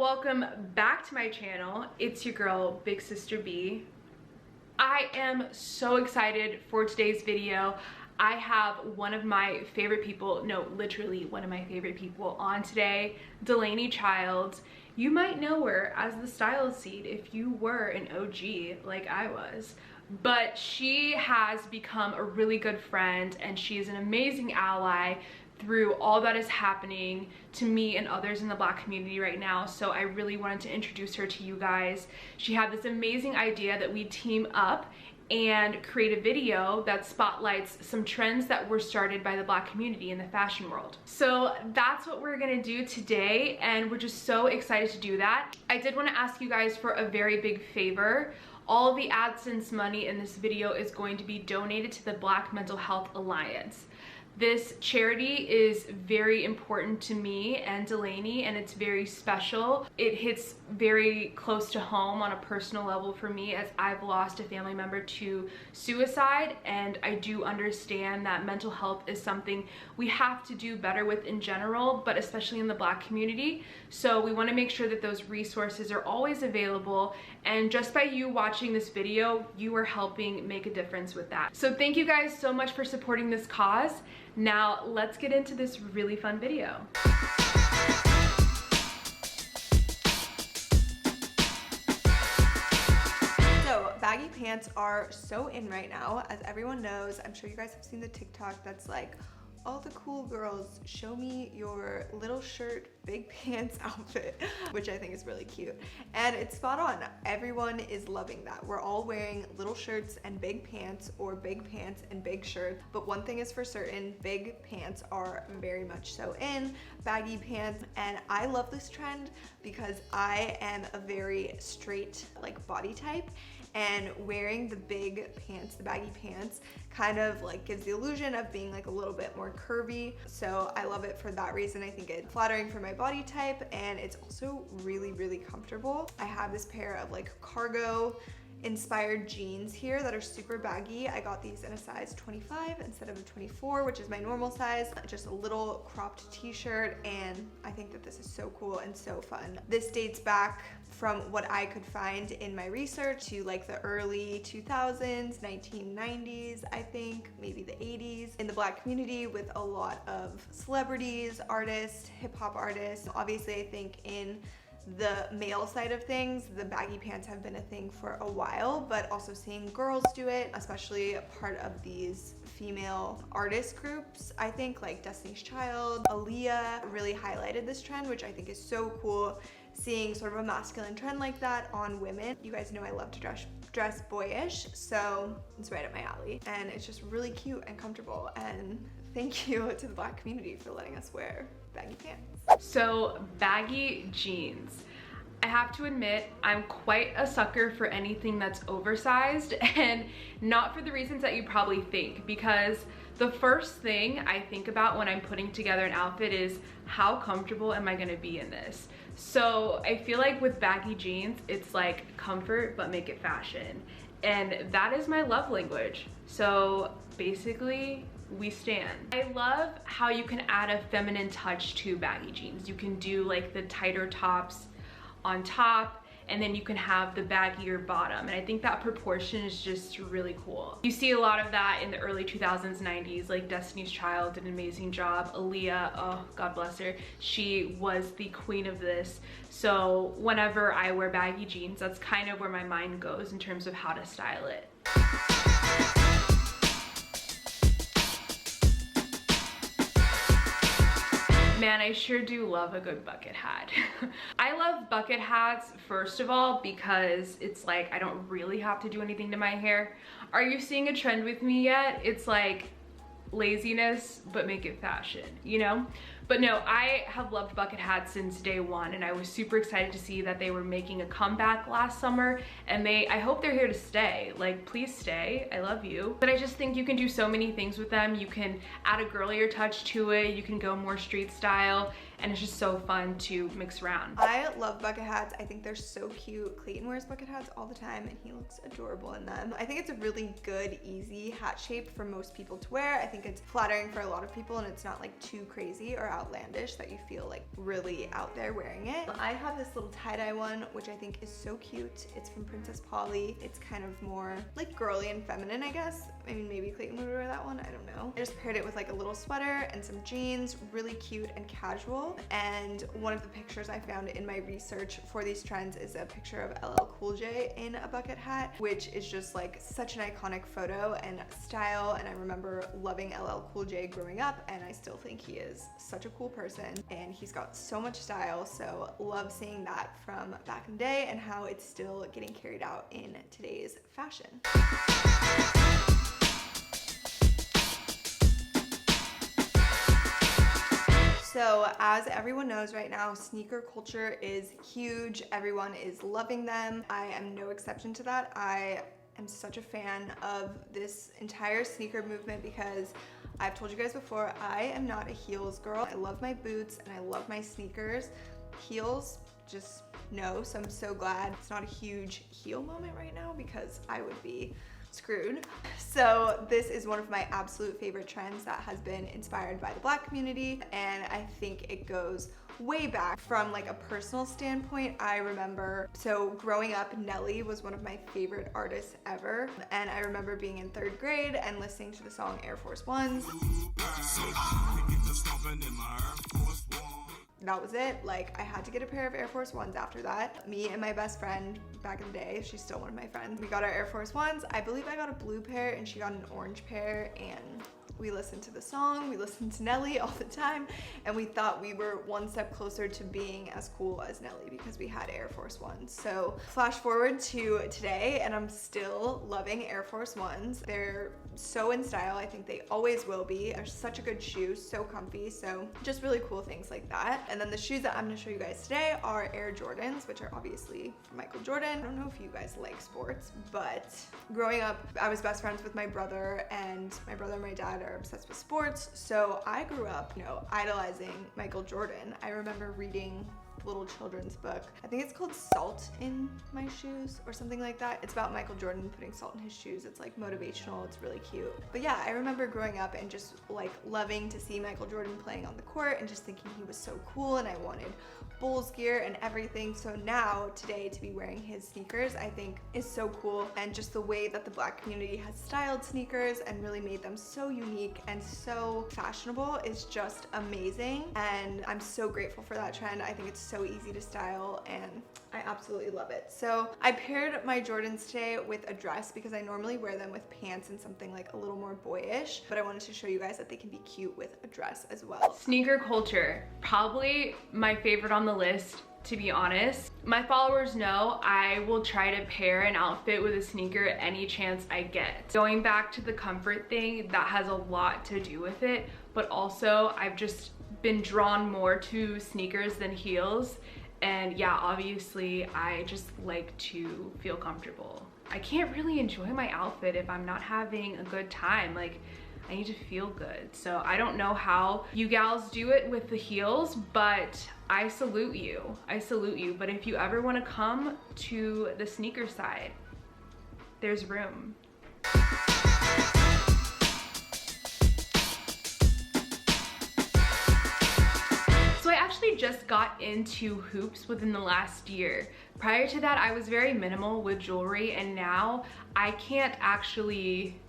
welcome back to my channel. It's your girl, Big Sister B. I am so excited for today's video. I have one of my favorite people, no, literally one of my favorite people on today, Delaney Childs. You might know her as the style seed if you were an OG like I was. But she has become a really good friend and she is an amazing ally through all that is happening to me and others in the Black community right now. So I really wanted to introduce her to you guys. She had this amazing idea that we team up and create a video that spotlights some trends that were started by the Black community in the fashion world. So that's what we're gonna do today, and we're just so excited to do that. I did want to ask you guys for a very big favor. All of the AdSense money in this video is going to be donated to the Black Mental Health Alliance. This charity is very important to me and Delaney, and it's very special. It hits very close to home on a personal level for me, as I've lost a family member to suicide, and I do understand that mental health is something we have to do better with in general, but especially in the Black community. So we want to make sure that those resources are always available, and just by you watching this video, you are helping make a difference with that. So thank you guys so much for supporting this cause. Now let's get into this really fun video. So baggy pants are so in right now, as everyone knows. I'm sure you guys have seen the TikTok that's like, all the cool girls, show me your little shirt, big pants outfit, which I think is really cute. And it's spot on. Everyone is loving that. We're all wearing little shirts and big pants, or big pants and big shirts. But one thing is for certain, big pants are very much so in, baggy pants. And I love this trend because I am a very straight like body type, and wearing the big pants, the baggy pants, kind of like gives the illusion of being like a little bit more curvy. So I love it for that reason. I think it's flattering for my body type, and it's also really, really comfortable. I have this pair of like cargo inspired jeans here that are super baggy. I got these in a size 25 instead of a 24, which is my normal size. Just a little cropped t-shirt, and I think that this is so cool and so fun. This dates back from what I could find in my research to like the early 2000s, 1990s, I think, maybe the 80s, in the Black community, with a lot of celebrities, artists, hip-hop artists. Obviously, I think in the male side of things, the baggy pants have been a thing for a while, but also seeing girls do it, especially a part of these female artist groups, I think like Destiny's Child, Aaliyah really highlighted this trend, which I think is so cool, seeing sort of a masculine trend like that on women. You guys know I love to dress boyish, so it's right up my alley, and it's just really cute and comfortable. And thank you to the Black community for letting us wear baggy pants. So baggy jeans. I have to admit, I'm quite a sucker for anything that's oversized, and not for the reasons that you probably think, because the first thing I think about when I'm putting together an outfit is how comfortable am I gonna be in this? So I feel like with baggy jeans, it's like comfort, but make it fashion. And that is my love language. So basically, we stand. I love how you can add a feminine touch to baggy jeans. You can do like the tighter tops on top, and then you can have the baggier bottom, and I think that proportion is just really cool. You see a lot of that in the early 2000s, 90s, like Destiny's Child did an amazing job. Aaliyah, oh, God bless her, she was the queen of this. So whenever I wear baggy jeans, that's kind of where my mind goes in terms of how to style it. Man, I sure do love a good bucket hat. I love bucket hats, first of all, because it's like I don't really have to do anything to my hair. Are you seeing a trend with me yet? It's like laziness, but make it fashion, you know? But no, I have loved bucket hats since day one, and I was super excited to see that they were making a comeback last summer, and I hope they're here to stay. Like, please stay, I love you. But I just think you can do so many things with them. You can add a girlier touch to it, you can go more street style, and it's just so fun to mix around. I love bucket hats. I think they're so cute. Clayton wears bucket hats all the time and he looks adorable in them. I think it's a really good, easy hat shape for most people to wear. I think it's flattering for a lot of people and it's not like too crazy or outlandish that you feel like really out there wearing it. I have this little tie-dye one, which I think is so cute. It's from Princess Polly. It's kind of more like girly and feminine, I guess. I mean, maybe Clayton would wear that one, I don't know. I just paired it with like a little sweater and some jeans, really cute and casual. And one of the pictures I found in my research for these trends is a picture of LL Cool J in a bucket hat, which is just like such an iconic photo and style. And I remember loving LL Cool J growing up, and I still think he is such a cool person and he's got so much style. So love seeing that from back in the day and how it's still getting carried out in today's fashion. So as everyone knows right now, sneaker culture is huge. Everyone is loving them. I am no exception to that. I am such a fan of this entire sneaker movement because I've told you guys before, I am not a heels girl. I love my boots and I love my sneakers. Heels, just no. So I'm so glad it's not a huge heel moment right now because I would be screwed. So this is one of my absolute favorite trends that has been inspired by the Black community, and I think it goes way back. From like a personal standpoint, I remember, so growing up, Nelly was one of my favorite artists ever, and I remember being in 3rd grade and listening to the song Air Force Ones. That was it. Like, I had to get a pair of Air Force Ones after that. Me and my best friend back in the day, she's still one of my friends, we got our Air Force Ones. I believe I got a blue pair and she got an orange pair, and we listened to the song, we listened to Nelly all the time, and we thought we were one step closer to being as cool as Nelly because we had Air Force Ones. So flash forward to today and I'm still loving Air Force Ones. They're so in style. I think they always will be. They're such a good shoe, so comfy. So just really cool things like that. And then the shoes that I'm gonna show you guys today are Air Jordans, which are obviously from Michael Jordan. I don't know if you guys like sports, but growing up, I was best friends with my brother, and my brother and my dad are obsessed with sports. So I grew up, you know, idolizing Michael Jordan. I remember reading a little children's book. I think it's called Salt in My Shoes or something like that. It's about Michael Jordan putting salt in his shoes. It's like motivational. It's really cute. But yeah, I remember growing up and just like loving to see Michael Jordan playing on the court and just thinking he was so cool, and I wanted Bulls gear and everything. So now today to be wearing his sneakers I think is so cool, and just the way that the Black community has styled sneakers and really made them so unique and so fashionable is just amazing, and I'm so grateful for that trend. I think it's so easy to style and I absolutely love it. So I paired my Jordans today with a dress because I normally wear them with pants and something like a little more boyish, but I wanted to show you guys that they can be cute with a dress as well. Sneaker culture, probably my favorite on the list, to be honest. My followers know I will try to pair an outfit with a sneaker any chance I get. Going back to the comfort thing, that has a lot to do with it, but also I've just been drawn more to sneakers than heels. And yeah, obviously I just like to feel comfortable. I can't really enjoy my outfit if I'm not having a good time. Like, I need to feel good. So I don't know how you gals do it with the heels, but I salute you. I salute you. But if you ever want to come to the sneaker side, there's room. Just got into hoops within the last year. Prior to that, I was very minimal with jewelry, and now I can't actually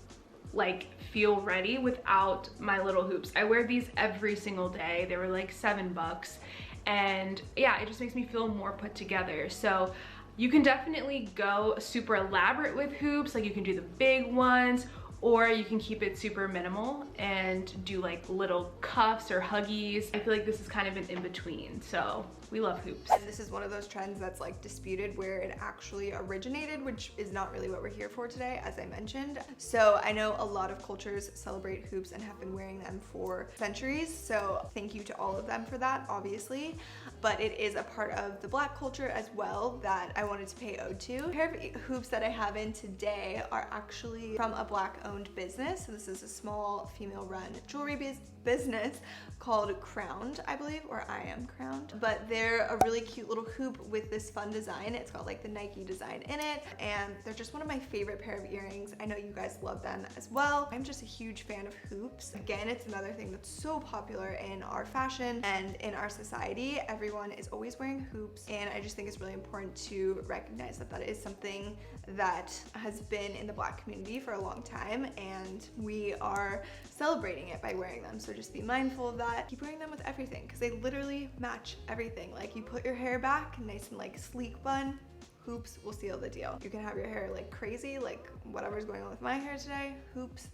like feel ready without my little hoops. I wear these every single day. They were like $7, and yeah, it just makes me feel more put together. So you can definitely go super elaborate with hoops, like you can do the big ones, or you can keep it super minimal and do like little cuffs or huggies. I feel like this is kind of an in-between, so we love hoops. And this is one of those trends that's like disputed where it actually originated, which is not really what we're here for today, as I mentioned. So I know a lot of cultures celebrate hoops and have been wearing them for centuries, so thank you to all of them for that, obviously. But it is a part of the Black culture as well that I wanted to pay ode to. The pair of hoops that I have in today are actually from a Black-owned business. So this is a small female-run jewelry business called Crowned, I believe, or I Am Crowned. But they're a really cute little hoop with this fun design. It's got like the Nike design in it, and they're just one of my favorite pair of earrings. I know you guys love them as well. I'm just a huge fan of hoops. Again, it's another thing that's so popular in our fashion and in our society. Everyone is always wearing hoops, and I just think it's really important to recognize that that is something that has been in the Black community for a long time, and we are celebrating it by wearing them. So just be mindful of that. Keep wearing them with everything because they literally match everything. Like, you put your hair back nice and like sleek bun, hoops will seal the deal. You can have your hair like crazy, like whatever's going on with my hair today, hoops,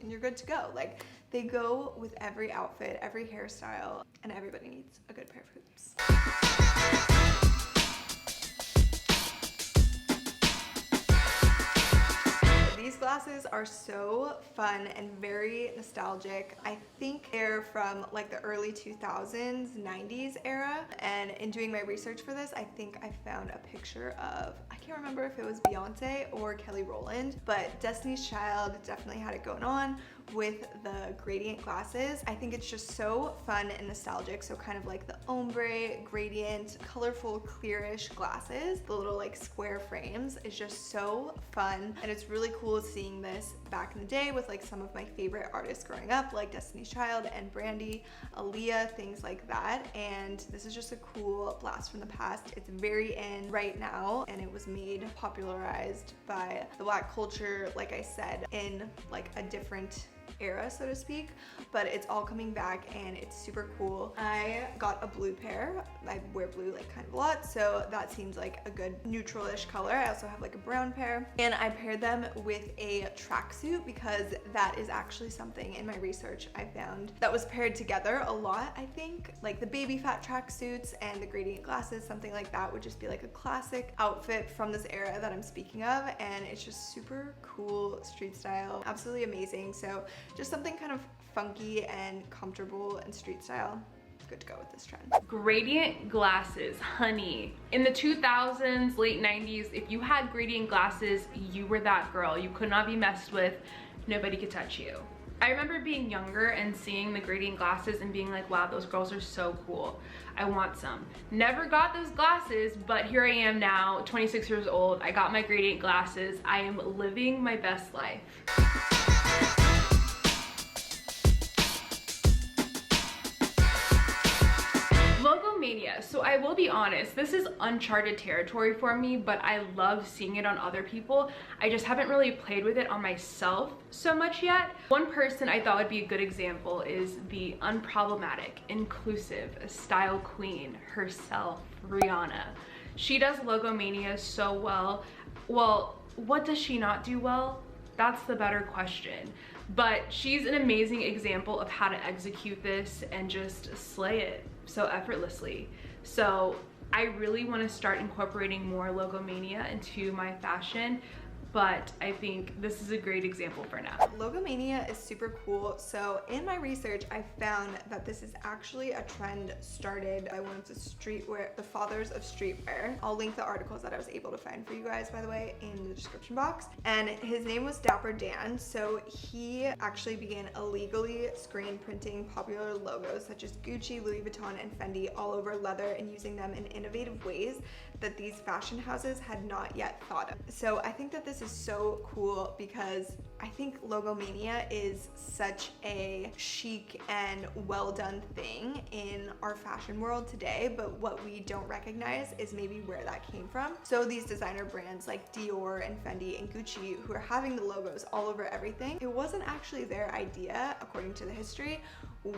and you're good to go. Like, they go with every outfit, every hairstyle, and everybody needs a good pair of hoops. These glasses are so fun and very nostalgic. I think they're from like the early 2000s, 90s era. And in doing my research for this, I think I found a picture of, I can't remember if it was Beyonce or Kelly Rowland, but Destiny's Child definitely had it going on with the gradient glasses. I think it's just so fun and nostalgic. So kind of like the ombre, gradient, colorful, clearish glasses. The little like square frames is just so fun. And it's really cool seeing this back in the day with like some of my favorite artists growing up, like Destiny's Child and Brandy, Aaliyah, things like that. And this is just a cool blast from the past. It's very in right now, and it was made, popularized by the Black culture, like I said, in like a different era, so to speak, but it's all coming back and it's super cool. I got a blue pair. I wear blue like kind of a lot, so that seems like a good neutral-ish color. I also have like a brown pair, and I paired them with a tracksuit because that is actually something in my research I found that was paired together a lot. I think like the baby fat tracksuits and the gradient glasses, something like that would just be like a classic outfit from this era that I'm speaking of, and it's just super cool street style, absolutely amazing. So just something kind of funky and comfortable and street style. Good to go with this trend. Gradient glasses, honey. In the 2000s, late 90s, if you had gradient glasses, you were that girl. You could not be messed with. Nobody could touch you. I remember being younger and seeing the gradient glasses and being like, wow, those girls are so cool. I want some. Never got those glasses, but here I am now, 26 years old. I got my gradient glasses. I am living my best life. Logomania. So I will be honest, this is uncharted territory for me, but I love seeing it on other people. I just haven't really played with it on myself so much yet. One person I thought would be a good example is the unproblematic, inclusive, style queen herself, Rihanna. She does Logomania so well. Well, what does she not do well? That's the better question. But she's an amazing example of how to execute this and just slay it so effortlessly. So I really want to start incorporating more Logomania into my fashion, but I think this is a great example for now. Logomania is super cool. So in my research, I found that this is actually a trend started by one of the fathers of streetwear. I'll link the articles that I was able to find for you guys, by the way, in the description box. And his name was Dapper Dan. So he actually began illegally screen printing popular logos such as Gucci, Louis Vuitton, and Fendi all over leather and using them in innovative ways that these fashion houses had not yet thought of. So I think that this is so cool because I think Logomania is such a chic and well done thing in our fashion world today, but what we don't recognize is maybe where that came from. So these designer brands like Dior and Fendi and Gucci, who are having the logos all over everything, it wasn't actually their idea, according to the history,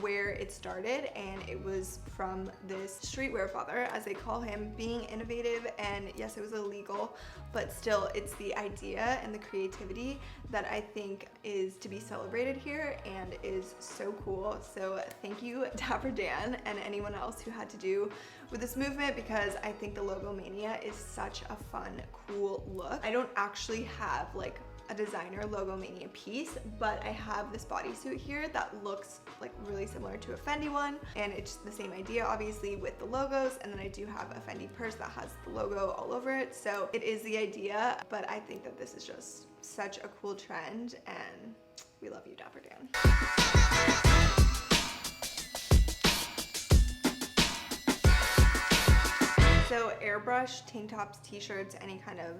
where it started, and it was from this streetwear father, as they call him, being innovative. And yes, it was illegal, but still it's the idea and the creativity that I think is to be celebrated here and is so cool. So thank you, Dapper Dan, and anyone else who had to do with this movement, because I think the Logomania is such a fun, cool look. I don't actually have like a designer Logomania piece, but I have this bodysuit here that looks like really similar to a Fendi one, and it's the same idea obviously with the logos, and then I do have a Fendi purse that has the logo all over it, so it is the idea, but I think that this is just such a cool trend, and we love you, Dapper Dan. So airbrush tank tops, t-shirts, any kind of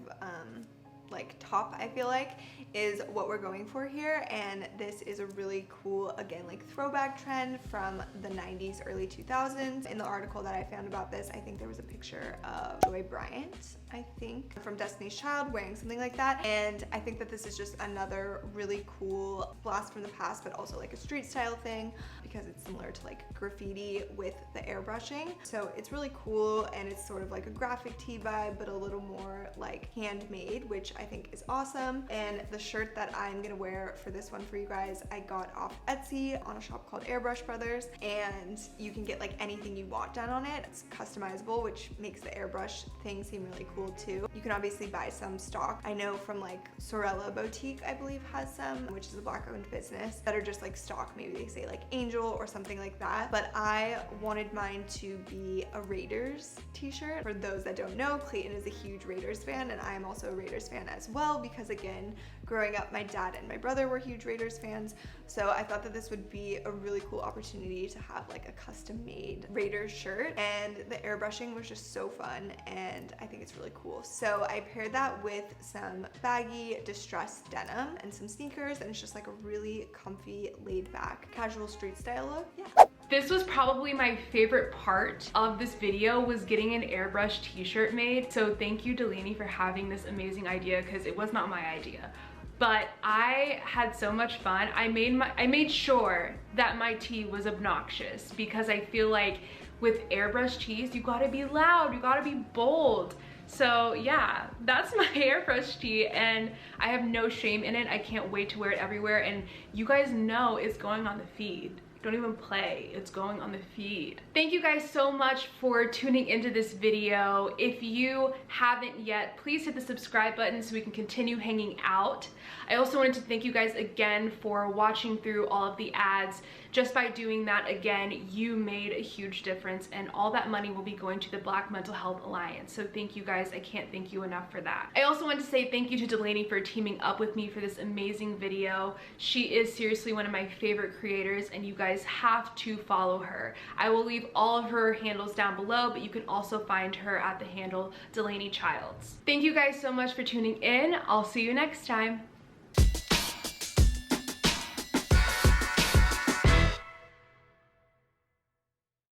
like top, I feel like, is what we're going for here. And this is a really cool, again, like throwback trend from the 90s, early 2000s. In the article that I found about this, I think there was a picture of Joy Bryant, I think, from Destiny's Child wearing something like that. And I think that this is just another really cool blast from the past, but also like a street style thing, because it's similar to like graffiti with the airbrushing. So it's really cool, and it's sort of like a graphic tee vibe, but a little more like handmade, which I think is awesome. And the shirt that I'm gonna wear for this one for you guys, I got off Etsy on a shop called Airbrush Brothers, and you can get like anything you want done on it. It's customizable, which makes the airbrush thing seem really cool too. You can obviously buy some stock. I know from like Sorella Boutique, I believe, has some, which is a Black-owned business, that are just like stock. Maybe they say like Angel or something like that. But I wanted mine to be a Raiders t-shirt. For those that don't know, Clayton is a huge Raiders fan, and I am also a Raiders fan as well, because again, growing up, my dad and my brother were huge Raiders fans. So I thought that this would be a really cool opportunity to have like a custom made Raiders shirt, and the airbrushing was just so fun, and I think it's really cool. So I paired that with some baggy distressed denim and some sneakers, and it's just like a really comfy, laid back, casual street style look. Yeah. This was probably my favorite part of this video, was getting an airbrush t-shirt made. So thank you, Delaney, for having this amazing idea, because it was not my idea. But I had so much fun. I made sure that my tee was obnoxious, because I feel like with airbrush tees, you gotta be loud, you gotta be bold. So yeah, that's my airbrush tee, and I have no shame in it. I can't wait to wear it everywhere, and you guys know it's going on the feed. Don't even play, it's going on the feed. Thank you guys so much for tuning into this video. If you haven't yet, please hit the subscribe button so we can continue hanging out. I also wanted to thank you guys again for watching through all of the ads. Just by doing that, again, you made a huge difference, and all that money will be going to the Black Mental Health Alliance. So thank you guys, I can't thank you enough for that. I also want to say thank you to Delaney for teaming up with me for this amazing video. She is seriously one of my favorite creators, and you guys have to follow her. I will leave all of her handles down below, but you can also find her at the handle Delaney Childs. Thank you guys so much for tuning in. I'll see you next time.